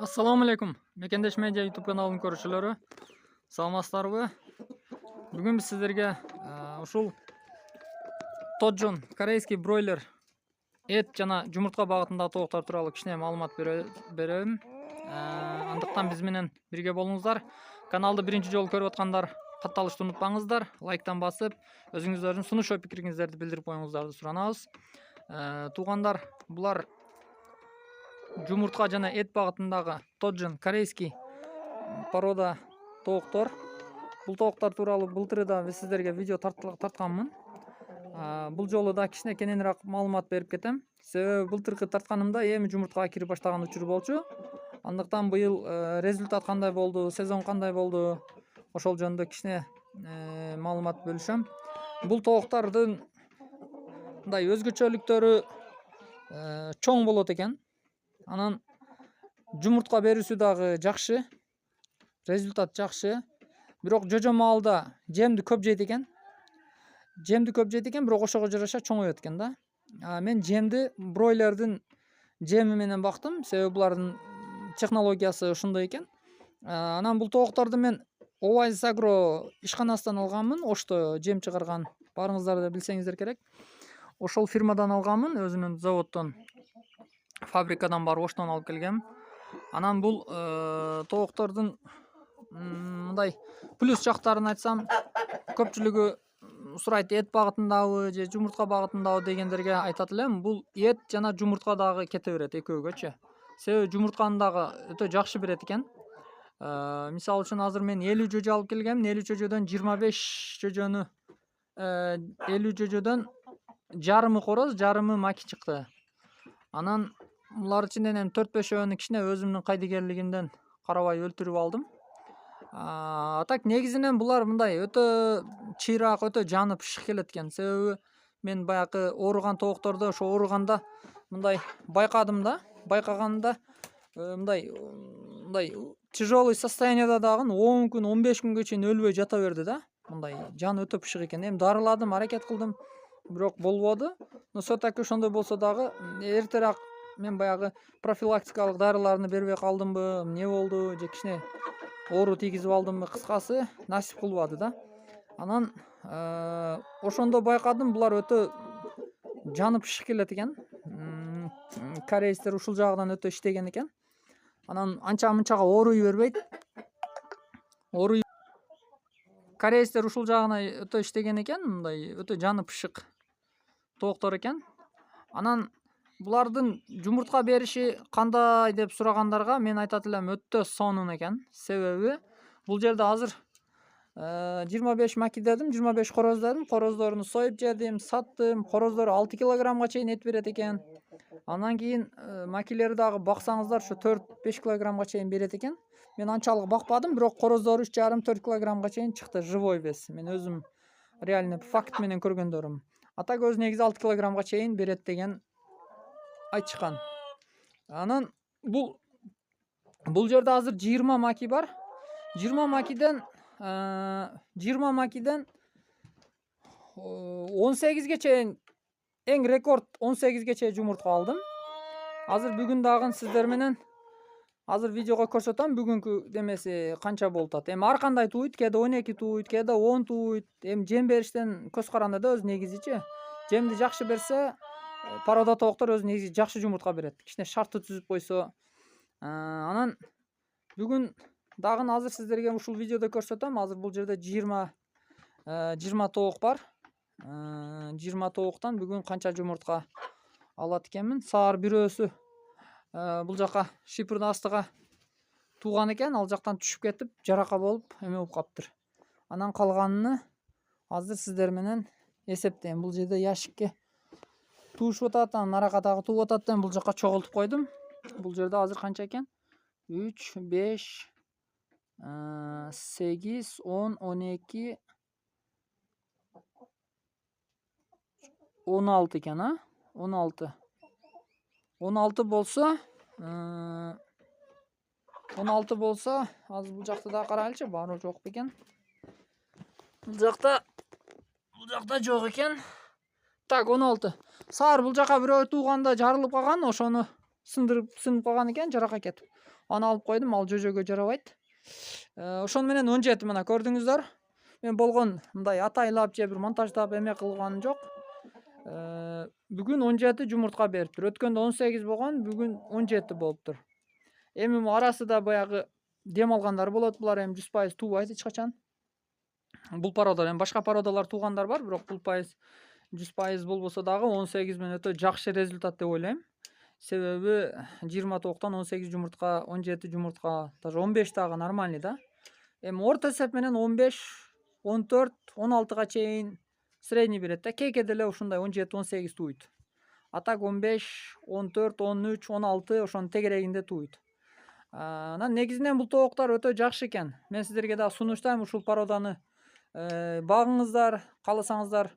Assalamu alaikum. Mekendеш Media YouTube kanalının көрүүчүлөрү. Саламатсыздарбы? Бүгүн биз сиздерге ушул Тоджон корейский бройлер эт жана жумуртка багытындагы тооктор тууралуу кичине маалымат берем. Андыктан биз менен бирге болуңуздар. Каналды биринчи жолу көрүп аткандар катталышты унутпаңыздар. Лайктан басып, өзүңүздөрдүн сунуш ой пикириңиздерди билдирип коюңуздарды суранабыз. Туугандар, булар жумуртка жана эт багытындагы Тоджон корейский порода тооктор. Бул тооктор тууралуу былтыр да биз сиздерге видео тартканмын. Бул жолу да кичине кененирээк маалымат берип кетем. Себеби былтыркы тартканымда эми жумурткага кирип баштаган учур болчу. Андыктан быйыл результат кандай болду, сезон кандай болду, ошол жөнүндө кичине маалымат бөлүшөм. Бул тооктордун мындай өзгөчөлүктөрү чоң болот экен. Анан жумуртка берүүсү дагы жакшы, результат жакшы. Бирок жожо маалда жемди көп жейт экен. Бирок ошого жараша чоңойот экен да. Мен жемди бройлердин жеми менен бактым, себеби булардын технологиясы ушундай экен. Анан бул тоокторду мен Oasis Agro ишканасынан алганмын, Ошто жем чыгарган. Баарыңыздар да билсеңиздер керек. Ошол фирмадан алганмын, өзүнүн заводдон, фабрикадан барып Оштон алып келгем. Анан бул тооктордун мындай плюс жактарын айтсам, көпчүлүгү сурайт, эт багытындабы же жумуртка багытындабы дегендерге айтат элем. Бул эт жана жумуртка дагы кете берет экөөгөчү. Себеби жумуртканы дагы өтө жакшы берет экен. Мисалы үчүн азыр мен 50 жөжө алып келгем. 50 жөжөдөн 25 жөжөнү 50 жөжөдөн жарымы короз, жарымы маки чыкты. Анан булар ичинен эми 4-5 кичине өзүмдүн кайдыгерлигимден карабай өлтүрүп алдым. Так негизинен булар мындай өтө чыйраак, өтө жаны пышык келет экен. Себеби мен баягы ооруган тооктордо ошо ооруганда мындай байкадым да. Байкаганымда мындай тяжелый состояниеда дагы 10 күн, 15 күнгө чейин өлбөй жата берди да. Мындай жаны өтө пышык экен. Эми дарыладым, аракет кылдым, бирок болбоду. Но все-таки ошондой болсо дагы эртерээк мен баягы профилактикалык дарыларны бербей калдымбы, эмне болду, же кичине оору тийгизип алдымбы, кыскасы насип кылбады да. Анан ошондо байкадым, булар өтө жаны пышык келет экен. Корейстер ушул жагынан өтө иштеген экен. Анан анча-мынчага ооруй бербейт. Корейстер ушул жагына өтө иштеген экен, мындай өтө жаны пышык тооктор экен. Анан булардын жумуртка бериши кандай деп сурагандарга мен айтат элем, өтө сонун экен. Себеби бул жерде азыр 25 маки дедим, 25 короз дедим. Короздорун союп жедим, саттым. Короздор 6 килограммга чейин эт берет экен. Андан кийин макилери дагы баксаңыздар ошо 4-5 килограммга чейин берет экен. Мен анчалык бакпадым, бирок короздору 3,5-4 килограммга чейин чыкты, живой вес. Мен өзүм реально факт менен көргөндөрүм. Так өзү негизи 6 килограммга чейин берет деген айтышкан. Анан бул жерде азыр 20 маки бар. 20 макиден 18ге чейин, эң рекорд 18ге чейин жумуртка алдым. Азыр бүгүн дагы сиздер менен азыр видеого көрсөтөм, бүгүнкү демеси канча болуп атат. Эми ар кандай тууйт, кээде 12 тууйт, кээде 10 тууйт. Эми жем бериштен көз каранды да өз негизичи. Жемди жакшы берсе, порода тооктор өз негизи жакшы жумуртка берет. Кичине шартты түзүп койсо. Анан бүгүн дагы азыр сиздерге ушул видеодо көрсөтөм. Азыр бул жерде 20 тоок бар. 20 тооктан бүгүн канча жумуртка алат экенмин. Саар бирөөсү бул жака шипирдин астыга тууган экен, ал жактан түшүп кетип, жарака болуп, эме болуп каптыр. Анан калганын азыр сиздер менен эсептейм. Бул жерде ящикке туушуп атат, анан арага дагы тууп атат. Бул жака чогултуп койдум. Бул жерде азыр канча экен? 3, 5, 8, 10, 12, 16 экен, 16. 16 болсо, 16 болсо, азыр бул жакта да карайлычы, баары жок бекен. Бул жакта жок экен. Так, 16. Саар бул жака бирөө тууганда жарылып калган, ошону сынып калган экен, жарака кетип. Аны алып койдум, ал жөжөгө жарабайт. Ошону менен 17 мына көрдүңүздөр. Мен болгон мындай атайлап же бир монтаждап эме кылганым жок. Бүгүн 17 жумуртка бериптир. Өткөндө 18 болгон, бүгүн 17 болуптур. Эми арасында баягы дем алгандар болот. Булар эми 100% туубайт эч качан. Бул породалар эми башка породалар туугандар бар, бирок бул 100% болбосо дагы 18 менен өтө жакшы результат деп ойлойм. Себеби 20 тооктон 18 жумуртка, 17 жумуртка, даже 15 дагы нормальный да. Эми орто эсеп менен 15, 14, 16га чейин средний берет да. Кээде эле ушундай 17, 18 тууйт. А так 15, 14, 13, 16 ошонун тегерегинде тууйт. Анан негизинен бул тооктор өтө жакшы экен. Мен сиздерге дагы сунуштайм ушул породаны багыңыздар, кааласаңыздар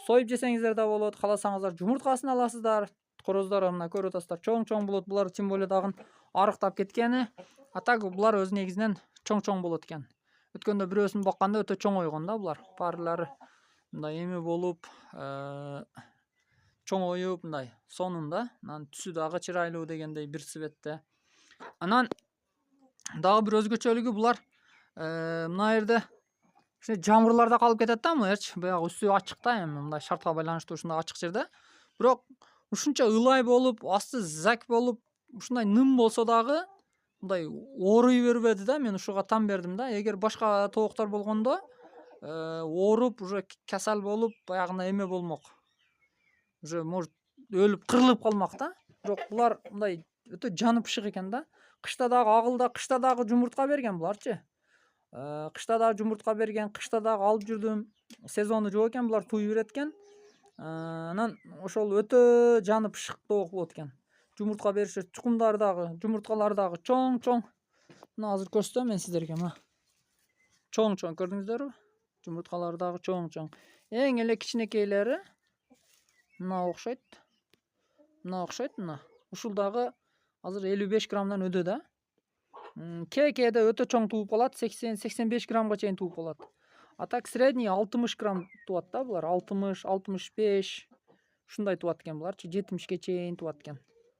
союп жесеңиздер да болот, кааласаңыздар жумурткасын аласыздар. Короздар мына көрүп атасыздар, чоң болот. Булар тем более дагы арыктап кеткени. А так булар өз негизинен чоң болот экен. Өткөндө бирөөсүн бакканда өтө чоңойгон да булар. Баарлары мындай эме болуп, чоңоюп мындай сонунда. Анан түсү дагы чырайлуу дегендей бир светте. Анан дагы бир өзгөчөлүгү булар мына жерде жамгырларда калып кетет да мынычы. Баягы үстү ачык да, эми мындай шартка байланыштуу ушундай ачык жерде. Бирок ушунча ылай болуп, асты зак болуп, ушундай ным болсо дагы мындай ооруй бербеди да. Мен ушуга там бердим да. Эгер башка тооктор болгондо ооруп, уже касал болуп, баягындай эме болмок. Уже может өлүп, кырылып калмак да. Бирок булар мындай өтө жаны пышык экен да. Кышта дагы агылда, кышта дагы жумуртка берген буларчы. Кышта дагы жумуртка берген, кышта дагы алып жүрдүм. Сезону жок экен, булар тууй берет экен. Анан ошол өтө жаны пышык тоок болот экен. Жумуртка беришет, чукумдар дагы, жумурткалар дагы чоң. Мына азыр көрсөтөм мен сиздерге, мына. Чоң көрдүңүздөрбү? Жумурткалар дагы чоң. Эң эле кичинекейлери мына окшойт. Мына. Ушул дагы азыр 55 граммдан өдө да. Кээде өтө чоң тууп калат, 80-85 граммга чейин тууп калат. А так средний 60 грамм туат да булар, 60-65 ушундай туат экен буларчы, 70ке чейин туат экен.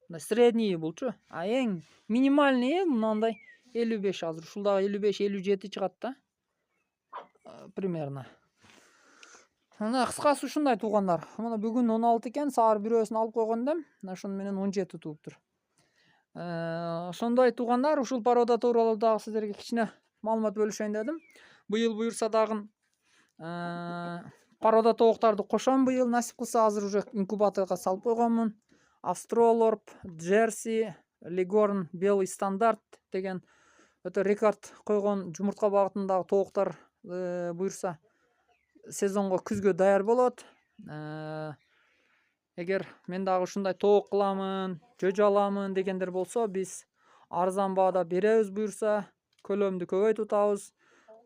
Мына средний булчу. А эң минимальный мындай 55 азыр. Ушул дагы 55-57 чыгат да. Примерно. Мына кыскасы ушундай туугандар. Мына бүгүн 16 экен, саар бирөөсүн алып койгон эдим. Мына ошону менен 17 тууптур. Ошондой туугандар, ушул порода тууралуу дагы сиздерге кичине маалымат бөлүшөйүн дедим. Быйыл буюрса дагы порода тооктарды кошом быйыл, насип кылса. Азыр уже инкубаторга салып койгонмун. Австралорп, Джерси, Лигорн, Белый стандарт деген өтө рекорд койгон жумуртка багытындагы тооктор буюрса сезонго, күзгө даяр болот. Эгер мен дагы ушундай тоок кыламын, жөжө аламын дегендер болсо, биз арзан баада беребиз буюрса, көлөмдү көбөйтүп атабыз.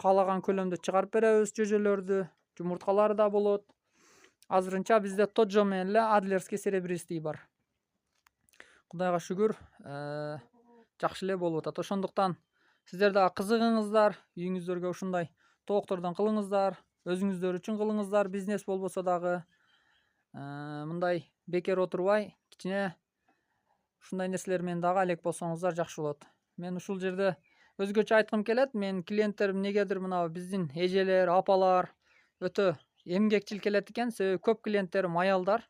Каалаган көлөмдө чыгарып беребиз жөжөлөрдү, жумурткалары да болот. Азырынча бизде Тоджо менен эле Адлерский серебристый бар. Кудайга шүгүр, жакшы эле болуп атат. Ошондуктан сиздер дагы кызыгыңыздар, үйүңүздөргө ушундай тооктордон кылыңыздар, өзүңүздөр үчүн кылыңыздар, бизнес болбосо дагы. Мындай бекер отурбай, кичине ушундай нерселер менен дагы алек болсоңуздар жакшы болот. Мен ушул жерде өзгөчө айткым келет. Мен клиенттерим негедир мына биздин эжелер, апалар өтө эмгекчил келет экен. Себеби көп клиенттерим аялдар.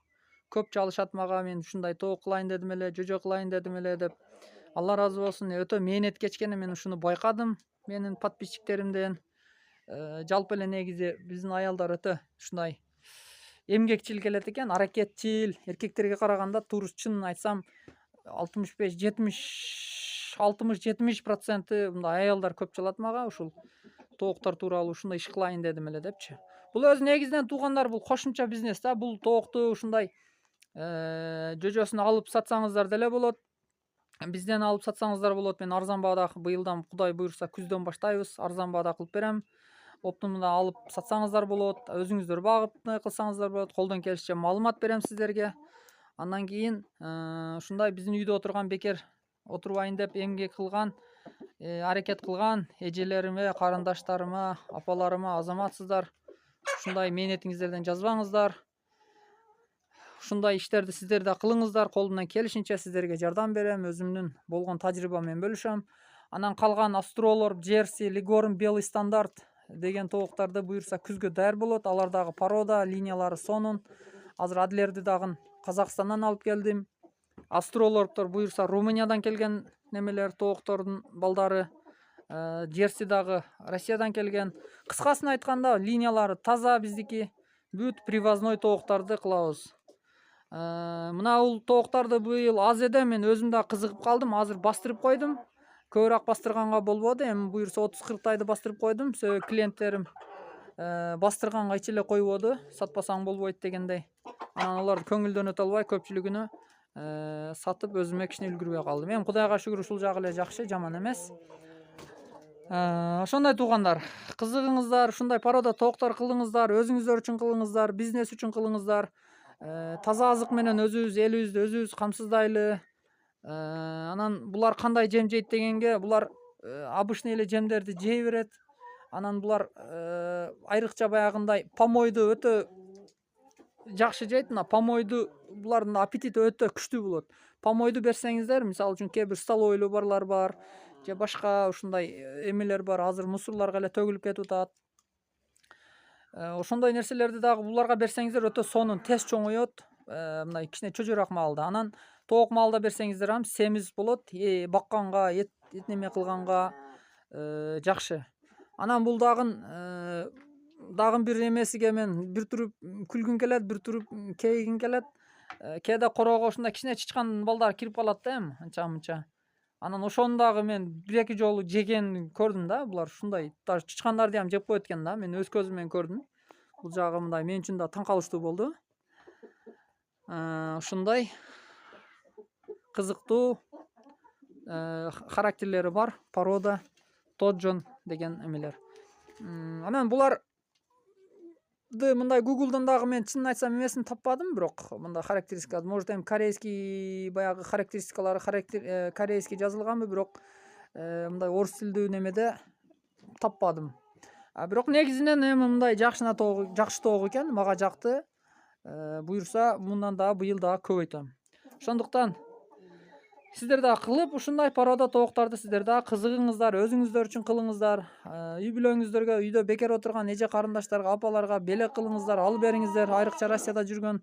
Көп чалышат мага, мен ушундай тоок кылайын дедим эле, жөжө кылайын дедим эле деп. Алла ыраазы болсун. Өтө мээнеткечкени мен ушуну байкадым менин подписчиктеримден. Жалпы эле негизи биздин аялдар өтө ушундай эмгекчил келет экен, аракетчил. Эркектерге караганда туура чын айтсам 60-70% мындай аялдар көп чалат мага ушул тооктор тууралуу ушундай иш кылайын дедим эле депчи. Бул өзү негизинен туугандар, бул кошумча бизнес да. Бул тоокту ушундай жөжөсүн алып сатсаңыздар деле болот. Бизден алып сатсаңыздар болот. Мен арзан баада быйылдан Кудай буйрса күздөн баштайбыз. Арзан баада кылып берем. Оптумда алып сатсаңыздар болот. Өзүңүздөр багып кылсаңыздар болот. Колдон келишинче маалымат берем сиздерге. Андан кийин ушундай биздин үйдө отурган бекер отурбайын деп эмгек кылган, аракет кылган эжелериме, карындаштарыма, апаларыма азаматсыздар. Ушундай мээнетиңиздерден жазбаңыздар. ушундай иштерди сиздер да кылыңыздар, колумдан келишинче сиздерге жардам берем, өзүмдүн болгон тажрыйба менен бөлүшөм. Анан калган Австралор, Джерси, Лигорн, Белый стандарт деген тооктарды буюрса күзгө даяр болот. Алар дагы порода, линиялары сонун. Азыр адилерди дагы Казакстандан алып келдим. Австралордор буюрса Румыниядан келген немелер, тооктордун балдары. Джерси дагы Россиядан келген. Кыскасын айтканда линиялары таза биздики. Бүт привозной тооктарды кылабыз. Мына бул тооктарды быйыл аз эде, мен өзүм да кызыгып калдым. Азыр бастырып койдум. Көбүрөөк бастырганга болбоду. Эми буюрса 30-40 тайды бастырып койдум. Себеби клиенттерим бастырганга эч эле койбоду. Сатпасаң болбойт дегендей. Анан алар көңүлдөнөт албай көпчүлүгүнө сатып өзүмө кичине үлгүрбөй калдым. Эми Кудайга шүгүр ушул жагы эле жакшы, жаман эмес. Ошондой туугандар, кызыгыңыздар, ушундай порода тооктор кылыңыздар, өзүңүздөр үчүн кылыңыздар, бизнес үчүн кылыңыздар. Таза азык менен өзүбүз элибизди өзүбүз камсыздайлы. Анан булар кандай жем жейт дегенге, булар обычный эле жемдерди жей берет. Анан булар айрыкча баягындай помойду өтө жакшы жейт. Мына помойду булардын аппетити өтө күчтүү болот. Помойду берсеңиздер, мисалы үчүн кээ бир столовойлуу барлар бар, же башка ушундай эмелер бар, азыр мусорлорго эле төгүлүп кетип атат. Ошондой нерселерди дагы буларга берсеңиздер өтө сонун, тез чоңоет. Мындай кичине чөжөрөк маалда. Анан тоок маалда берсеңиздер ham семиз болот. Бакканга, эт неме кылганга жакшы. Анан бул дагы бир эмесиге мен бир туруп күлгүм келет, бир туруп кейигим келет. Кээде короого ушундай кичине чычкан балдар кирип калат да, эми анча-мынча. Анан ошону дагы мен 1-2 жолу жеген көрдүм да. Булар ушундай даже чычкандарды ham жеп коет экен да. Мен өз көзүм менен көрдүм. Бул жагы мындай мен үчүн да таң калыштуу болду. Ушундай кызыктуу характерлери бар порода тоджон деген эмелер. Анан буларды мындай Google'дан дагы мен чынын айтсам эмесин таппадым, бирок мындай характеристика, может эми корейский баягы характеристикалары корейский жазылганбы, бирок мындай орус тилдүү немеде таппадым. Бирок негизинен эми мындай жакшы тоок экен, мага жакты. Буюрса мындан дагы быйыл дагы көбөйтөм. Ошондуктан сиздер дагы кылып, ушундай порода тооктарды сиздер дагы кызыгыңыздар, өзүңүздөр үчүн кылыңыздар. Үй бүлөңүздөргө, үйдө бекер отурган эже карындаштарга, апаларга белек кылыңыздар, алып бериңиздер. Айрыкча Россияда жүргөн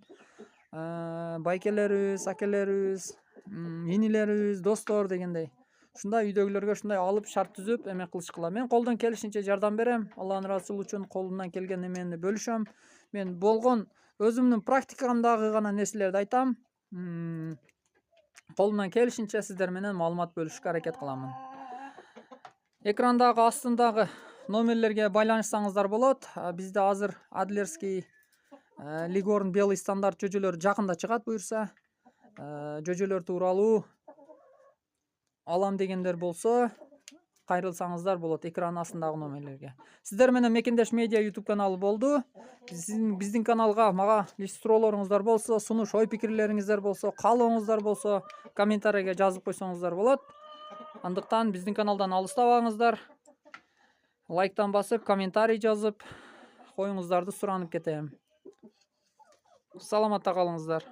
байкелерибиз, акелерибиз, инилерибиз, достор дегендей. Ушундай үйдөгүлөргө ушундай алып шарт түзүп эме кылышкыла. Мен колдон келишинче жардам берем. Алланын ыраазычылыгы үчүн колумдан келген эмени бөлүшөм. Мен болгон өзүмдүн практикамдагы гана нерселерди айтам. Колумдан келишинче сиздер менен маалымат бөлүшкө аракет кыламын. Экрандагы астындагы номерлерге байланышсаңыздар болот. Бизде азыр Адлерский, Лигорн, Белый стандарт жөжөлөр жакында чыгат буюрса. Жөжөлөр тууралуу алам дегендер болсо, кайрылсаңыздар болот экран астындагы номерлерге. Сиздер менен Мекендеш медиа YouTube каналы болду. Биздин каналга мага личный суроолоруңуздар болсо, сунуш ой пикирлериңиздер болсо, каалооңуздар болсо, комментарийге жазып койсоңуздар болот. Андыктан биздин каналдан алыстабаңыздар. Лайктан басып, комментарий жазып коюңуздарды суранып кетем. Саламатта калыңыздар.